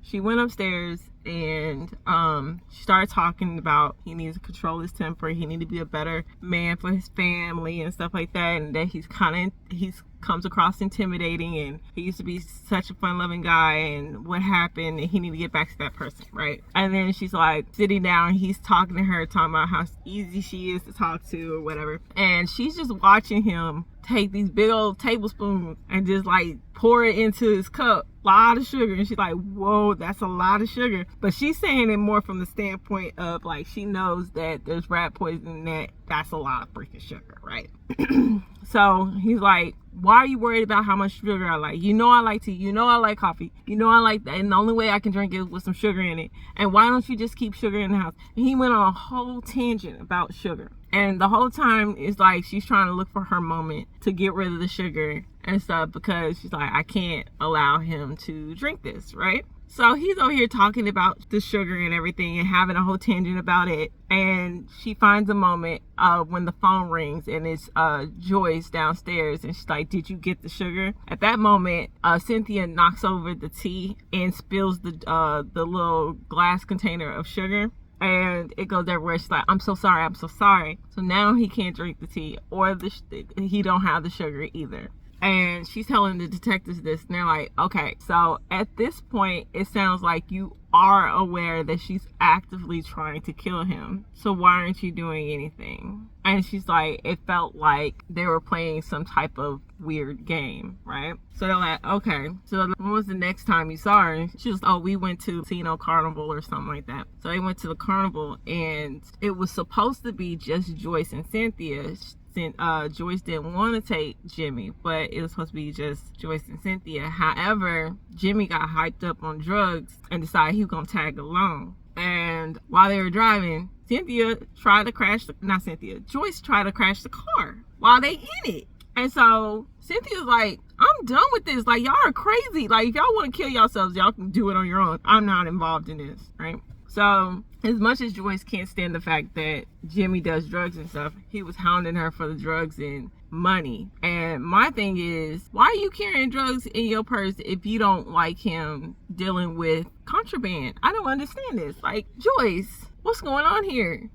she went upstairs and she started talking about he needs to control his temper, he needs to be a better man for his family and stuff like that, and that he's comes across intimidating, and he used to be such a fun-loving guy, and what happened, and he need to get back to that person, right? And then she's like sitting down, he's talking to her, talking about how easy she is to talk to or whatever, and she's just watching him take these big old tablespoons and just like pour it into his cup, a lot of sugar, and she's like, whoa, that's a lot of sugar. But she's saying it more from the standpoint of like, she knows that there's rat poison, that's a lot of freaking sugar, right? So he's like, why are you worried about how much sugar I like? You know I like tea, you know I like coffee, you know I like that, and the only way I can drink it is with some sugar in it, and why don't you just keep sugar in the house? And he went on a whole tangent about sugar, and the whole time it's like she's trying to look for her moment to get rid of the sugar and stuff, because she's like, I can't allow him to drink this, right? So he's over here talking about the sugar and everything and having a whole tangent about it. And she finds a moment when the phone rings, and it's Joyce downstairs, and she's like, did you get the sugar? At that moment, Cynthia knocks over the tea and spills the little glass container of sugar, and it goes everywhere. She's like, I'm so sorry, I'm so sorry. So now he can't drink the tea, or he don't have the sugar either. And she's telling the detectives this, and they're like, okay, so at this point, it sounds like you are aware that she's actively trying to kill him. So why aren't you doing anything? And she's like, it felt like they were playing some type of weird game, right? So they're like, okay, so when was the next time you saw her? And she was, oh, we went to Casino Carnival or something like that. So they went to the carnival, and it was supposed to be just Joyce and Cynthia. Joyce didn't want to take Jimmy, but it was supposed to be just Joyce and Cynthia. However, Jimmy got hyped up on drugs and decided he was going to tag along. And while they were driving, Joyce tried to crash the car while they in it. And so Cynthia's like, I'm done with this. Like, y'all are crazy. Like, if y'all want to kill yourselves, y'all can do it on your own. I'm not involved in this, right? So as much as Joyce can't stand the fact that Jimmy does drugs and stuff, he was hounding her for the drugs and money. And my thing is, why are you carrying drugs in your purse if you don't like him dealing with contraband? I don't understand this. Like, Joyce, what's going on here?